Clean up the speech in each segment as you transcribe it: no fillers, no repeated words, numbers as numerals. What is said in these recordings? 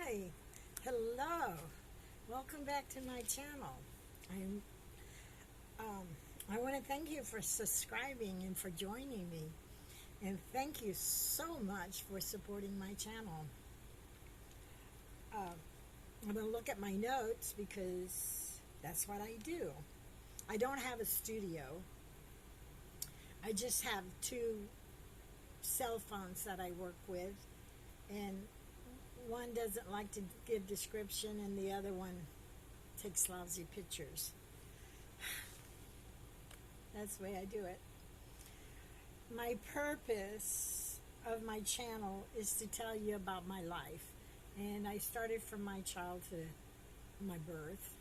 Hi, hello, welcome back to my channel. I'm, I want to thank you for subscribing and for joining me, and thank you so much for supporting my channel. I'm going to look at my notes because that's what I do. I don't have a studio. I just have two cell phones that I work with, and one doesn't like to give description and the other one takes lousy pictures. That's the way I do it. My purpose of my channel is to tell you about my life, and I started from my childhood, my birth.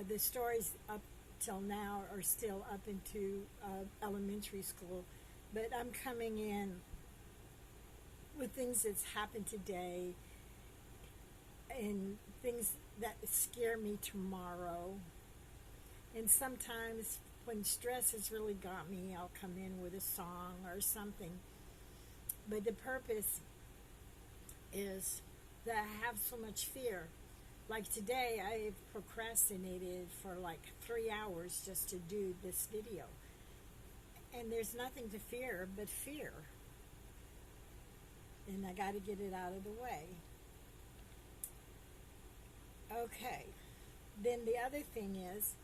The stories up till now are still up into elementary school, but I'm coming in with things that's happened today and things that scare me tomorrow. And sometimes when stress has really got me, I'll come in with a song or something. But the purpose is that I have so much fear. Like today, I've procrastinated for like 3 hours just to do this video. And there's nothing to fear but fear. And I got to get it out of the way. Okay. Then the other thing is,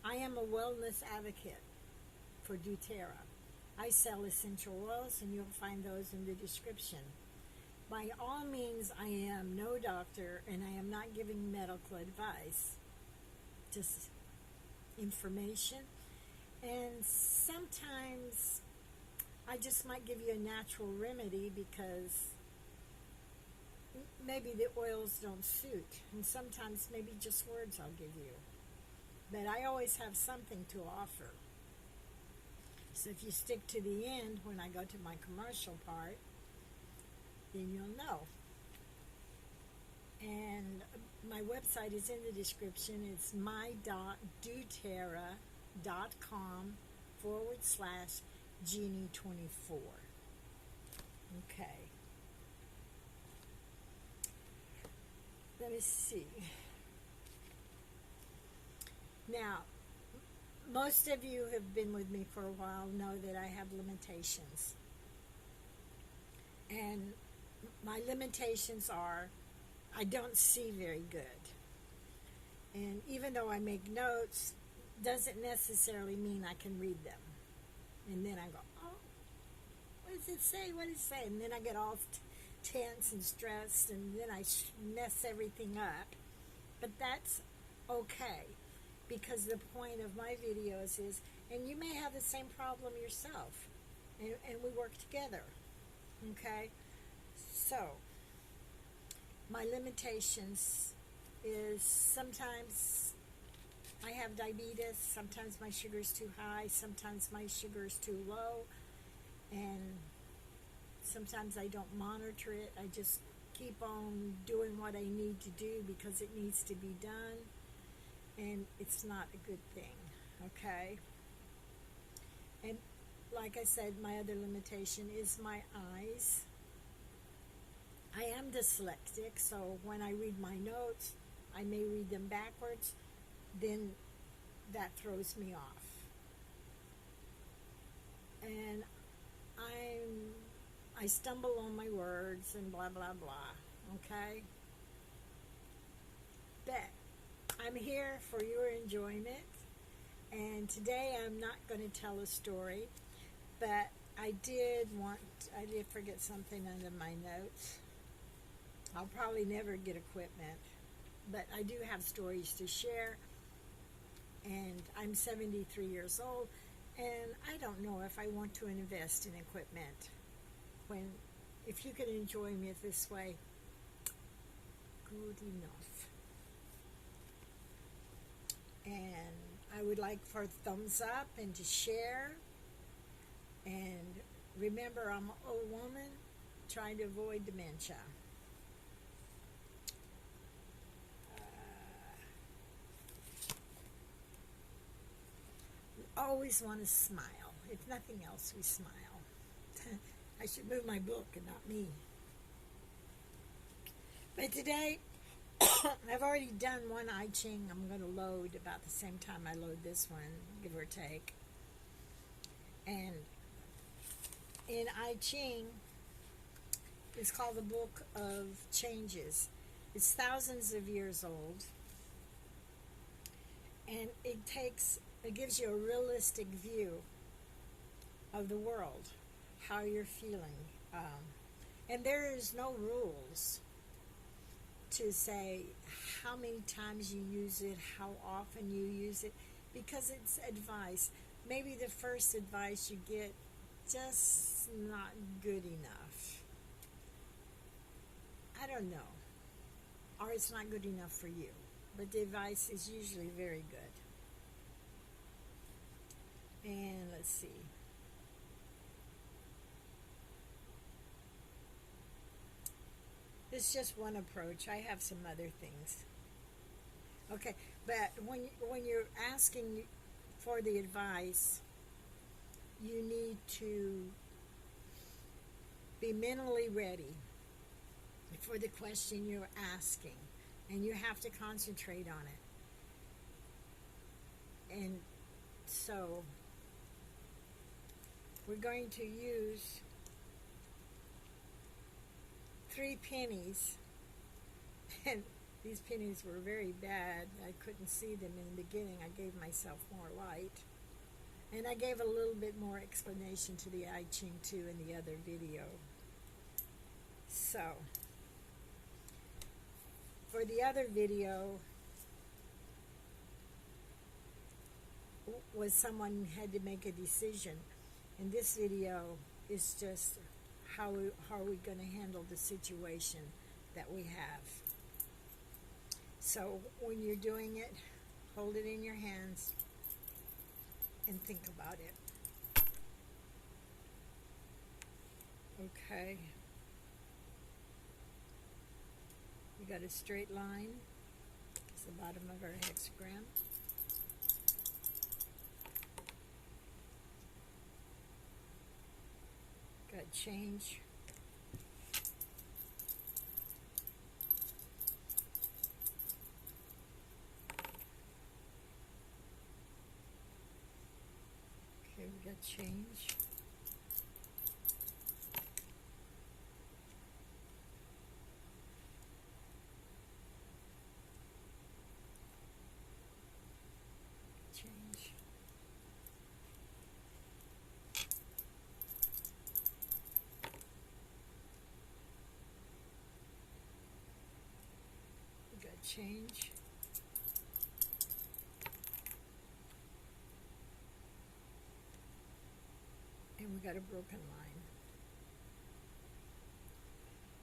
I am a wellness advocate for doTERRA. I sell essential oils, and you'll find those in the description. By all means, I am no doctor, and I am not giving medical advice. Just information. And sometimes I just might give you a natural remedy because maybe the oils don't suit, and sometimes maybe just words I'll give you. But I always have something to offer. So if you stick to the end when I go to my commercial part, then you'll know. And my website is in the description. It's my.doterra.com/Jeannie24. Okay. Let me see. Now, most of you who have been with me for a while know that I have limitations. And my limitations are I don't see very good. And even though I make notes, doesn't necessarily mean I can read them. And then I go, oh, what does it say? What does it say? And then I get all tense and stressed, and then I mess everything up. But that's okay, because the point of my videos is, and you may have the same problem yourself, and we work together. Okay? So, my limitations is sometimes I have diabetes, sometimes my sugar is too high, sometimes my sugar is too low, and sometimes I don't monitor it. I just keep on doing what I need to do because it needs to be done, and it's not a good thing, okay? And like I said, my other limitation is my eyes. I am dyslexic, so when I read my notes, I may read them backwards, then that throws me off. And I stumble on my words and blah, blah, blah, okay? But I'm here for your enjoyment, and today I'm not going to tell a story, but I did forget something under my notes. I'll probably never get equipment, but I do have stories to share, and I'm 73 years old, and I don't know if I want to invest in equipment. If you can enjoy me this way, good enough. And I would like for a thumbs up and to share. And remember, I'm an old woman trying to avoid dementia. We always want to smile. If nothing else, we smile. I should move my book and not me. But today, I've already done one I-Ching. I'm going to load about the same time I load this one, give or take. And in I-Ching, it's called the Book of Changes. It's thousands of years old. And it gives you a realistic view of the world, how you're feeling. And there is no rules to say how many times you use it, how often you use it, because it's advice. Maybe the first advice you get just not good enough. I don't know. Or it's not good enough for you. But the advice is usually very good. And let's see. It's just one approach. I have some other things. Okay, but when you're asking for the advice, you need to be mentally ready for the question you're asking, and you have to concentrate on it. And so we're going to use 3 pennies, and these pennies were very bad. I couldn't see them in the beginning. I gave myself more light, and I gave a little bit more explanation to the I-Ching too in the other video. So for the other video was someone had to make a decision. In this video is just how are we going to handle the situation that we have. So when you're doing it, hold it in your hands and think about it. Okay. We got a straight line. It's the bottom of our hexagram. Got change. Okay, we got change. Change. We got change. And we got a broken line.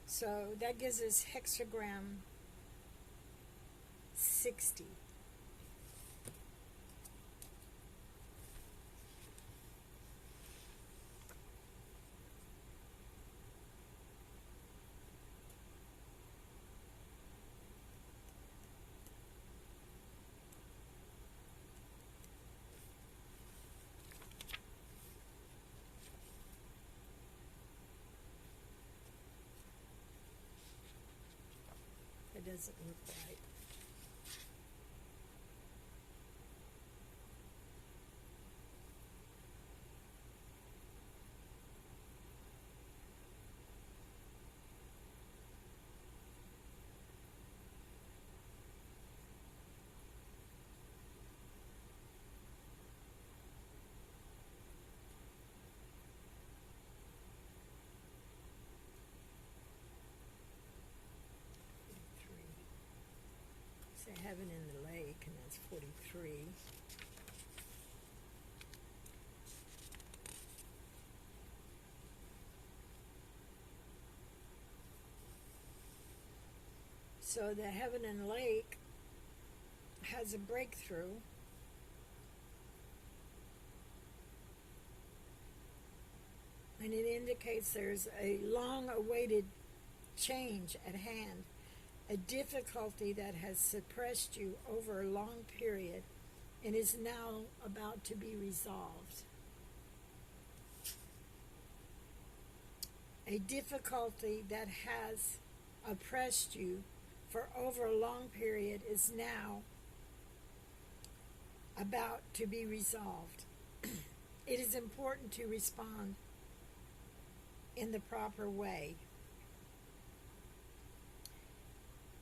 So that gives us hexagram 60. It doesn't look right. Heaven in the Lake, and that's 43. So the Heaven and Lake has a breakthrough. And it indicates there's a long-awaited change at hand. A difficulty that has suppressed you over a long period and is now about to be resolved. A difficulty that has oppressed you for over a long period is now about to be resolved. It is important to respond in the proper way.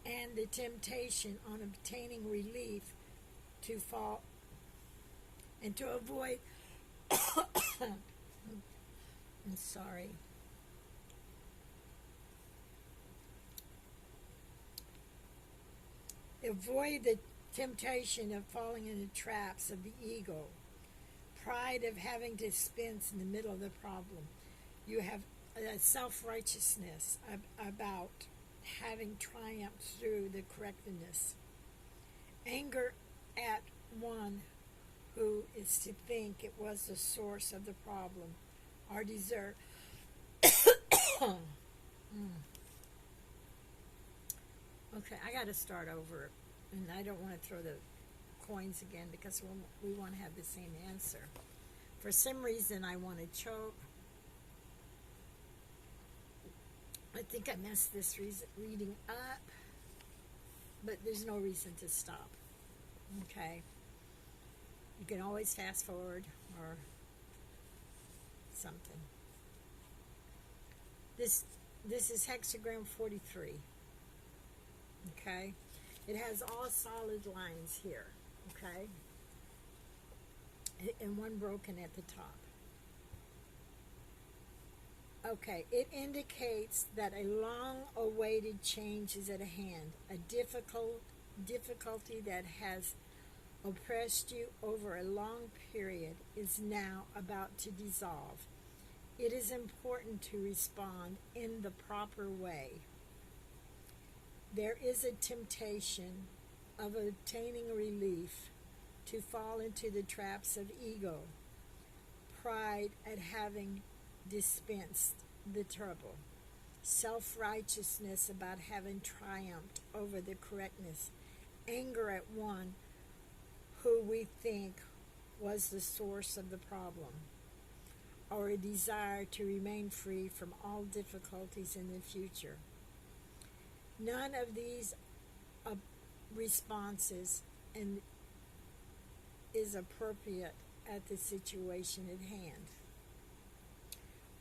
And the temptation on obtaining relief to fall and to avoid I'm sorry. Avoid the temptation of falling into traps of the ego, pride of having to dispense in the middle of the problem. You have a self-righteousness about having triumphed through the correctness. Anger at one who is to think it was the source of the problem, or desert. Okay, I got to start over, and I don't want to throw the coins again because we want to have the same answer. For some reason, I want to choke. I think I messed this reading up, but there's no reason to stop. Okay. You can always fast forward or something. This is hexagram 43. Okay. It has all solid lines here. Okay. And one broken at the top. Okay, it indicates that a long-awaited change is at hand. A difficulty that has oppressed you over a long period is now about to dissolve. It is important to respond in the proper way. There is a temptation of obtaining relief to fall into the traps of ego, pride at having dispensed the trouble, self-righteousness about having triumphed over the correctness, anger at one who we think was the source of the problem, or a desire to remain free from all difficulties in the future. None of these responses is appropriate at the situation at hand.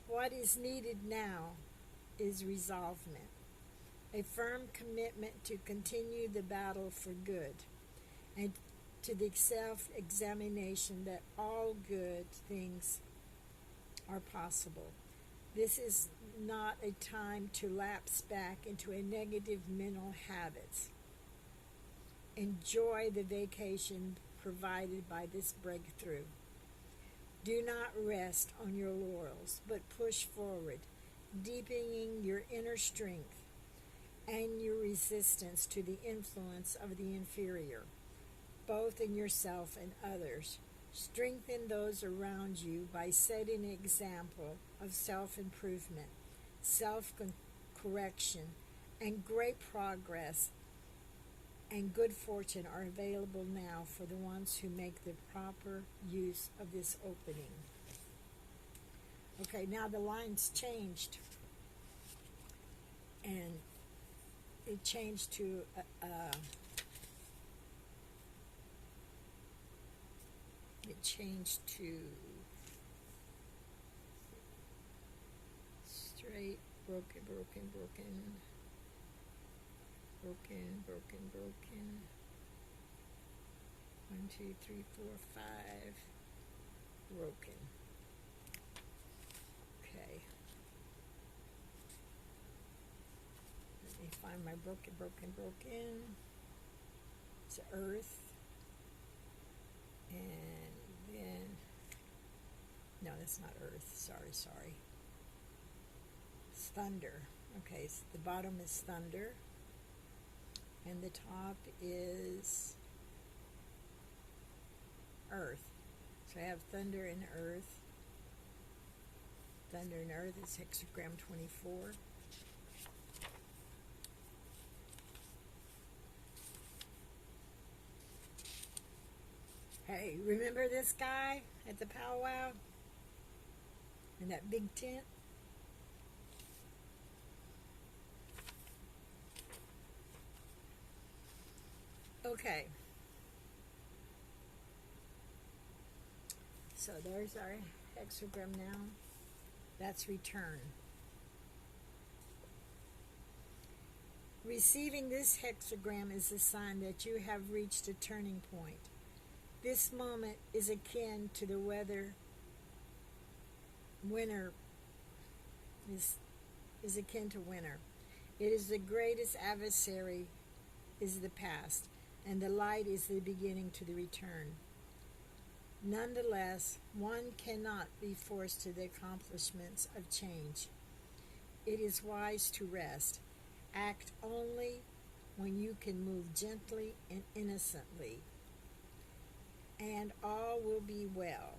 What is needed now is resolvement, a firm commitment to continue the battle for good, and to the self-examination that all good things are possible. This is not a time to lapse back into a negative mental habits. Enjoy the vacation provided by this breakthrough. Do not rest on your laurels, but push forward, deepening your inner strength and your resistance to the influence of the inferior, both in yourself and others. Strengthen those around you by setting an example of self-improvement, self-correction, and great progress and good fortune are available now for the ones who make the proper use of this opening. Okay, now the line's changed. And it changed to straight, broken. 1, 2, 3, 4, 5. Broken. Okay. Let me find my broken. It's earth. And then, no, that's not earth. Sorry. It's thunder. Okay, so the bottom is thunder. And the top is earth. So I have thunder and earth. Thunder and earth is hexagram 24. Hey, remember this guy at the powwow? In that big tent? Okay. So there's our hexagram now. That's return. Receiving this hexagram is a sign that you have reached a turning point. This moment is akin to the weather. Winter is akin to winter. It is the greatest adversary is the past, and the light is the beginning to the return. Nonetheless, one cannot be forced to the accomplishments of change. It is wise to rest. Act only when you can move gently and innocently, and all will be well.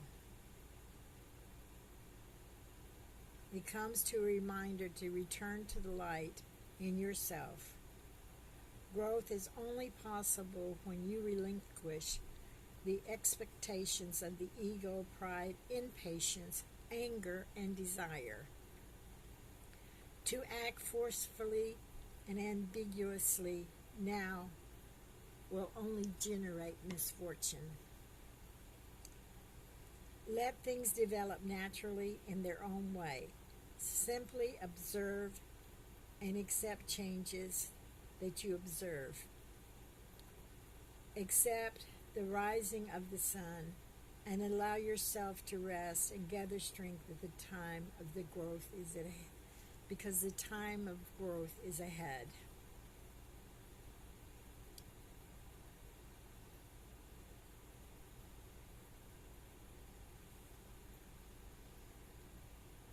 It comes to a reminder to return to the light in yourself. Growth is only possible when you relinquish the expectations of the ego, pride, impatience, anger, and desire. To act forcefully and ambiguously now will only generate misfortune. Let things develop naturally in their own way. Simply observe and accept changes that you observe. Accept the rising of the sun and allow yourself to rest and gather strength at the time of the growth is at hand, because the time of growth is ahead.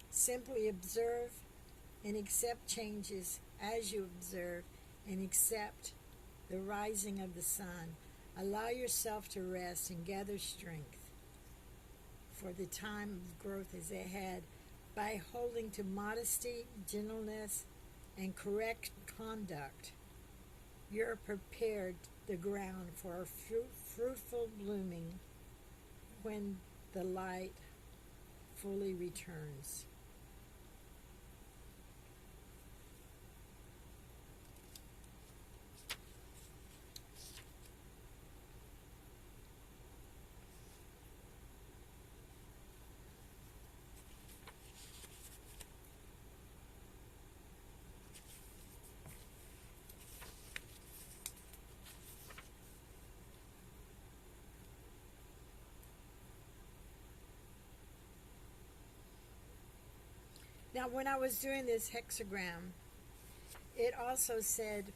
Simply observe and accept changes as you observe and accept the rising of the sun. Allow yourself to rest and gather strength, for the time of growth is ahead. By holding to modesty, gentleness, and correct conduct, you're prepared the ground for a fruitful blooming when the light fully returns. Now, when I was doing this hexagram, it also said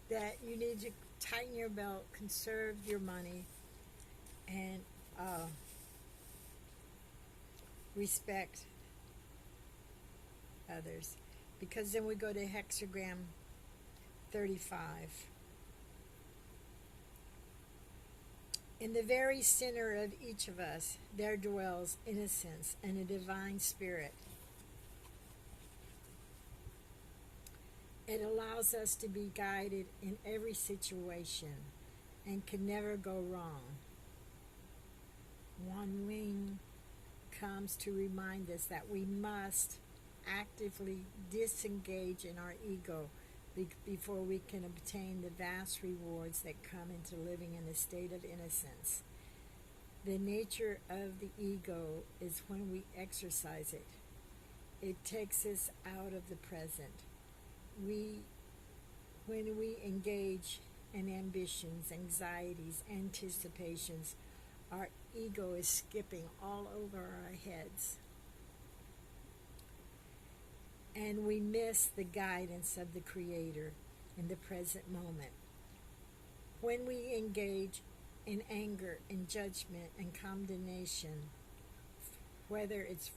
that you need to tighten your belt, conserve your money, and respect others. Because then we go to hexagram 35. In the very center of each of us, there dwells innocence and a divine spirit. It allows us to be guided in every situation and can never go wrong. One wing comes to remind us that we must actively disengage in our ego before we can obtain the vast rewards that come into living in a state of innocence. The nature of the ego is when we exercise it. It takes us out of the present. When we engage in ambitions, anxieties, anticipations, our ego is skipping all over our heads. And we miss the guidance of the Creator in the present moment. When we engage in anger and judgment and condemnation, whether it's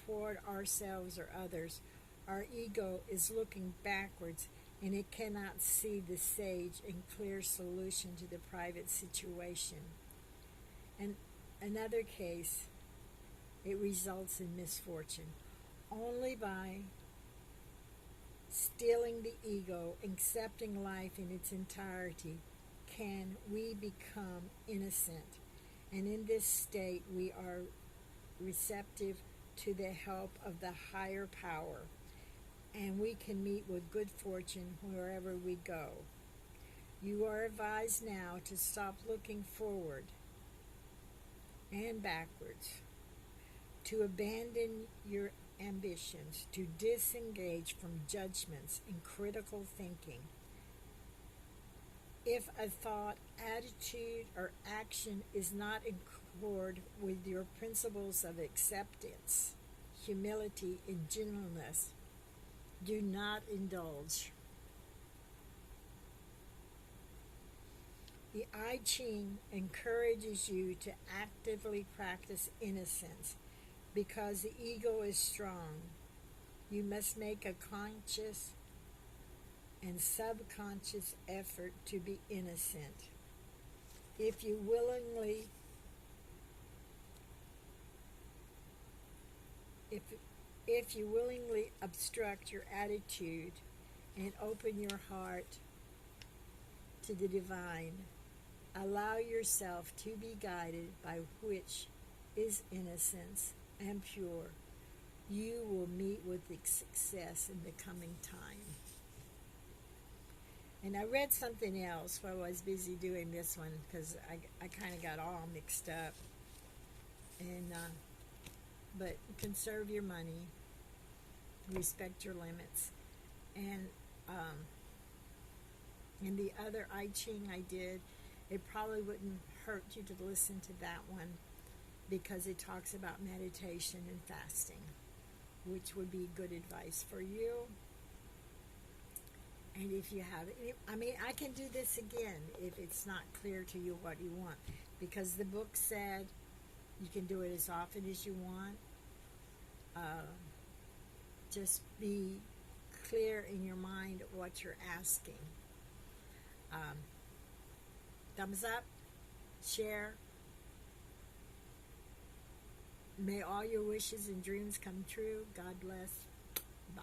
toward ourselves or others, our ego is looking backwards, and it cannot see the sage and clear solution to the private situation. In another case, it results in misfortune. Only by stilling the ego, accepting life in its entirety, can we become innocent. And in this state, we are receptive to the help of the higher power, and we can meet with good fortune wherever we go. You are advised now to stop looking forward and backwards, to abandon your ambitions, to disengage from judgments and critical thinking. If a thought, attitude, or action is not in accord with your principles of acceptance, humility, and gentleness, do not indulge. The I-Ching encourages you to actively practice innocence because the ego is strong. You must make a conscious and subconscious effort to be innocent. If you willingly obstruct your attitude and open your heart to the divine, allow yourself to be guided by which is innocence and pure, you will meet with success in the coming time. And I read something else while I was busy doing this one because I kind of got all mixed up. And but conserve your money, respect your limits, and the other I-Ching I did, it probably wouldn't hurt you to listen to that one because it talks about meditation and fasting, which would be good advice for you. And if you have, I can do this again if it's not clear to you what you want, because the book said you can do it as often as you want. Just be clear in your mind what you're asking. Thumbs up, share. May all your wishes and dreams come true. God bless. Bye.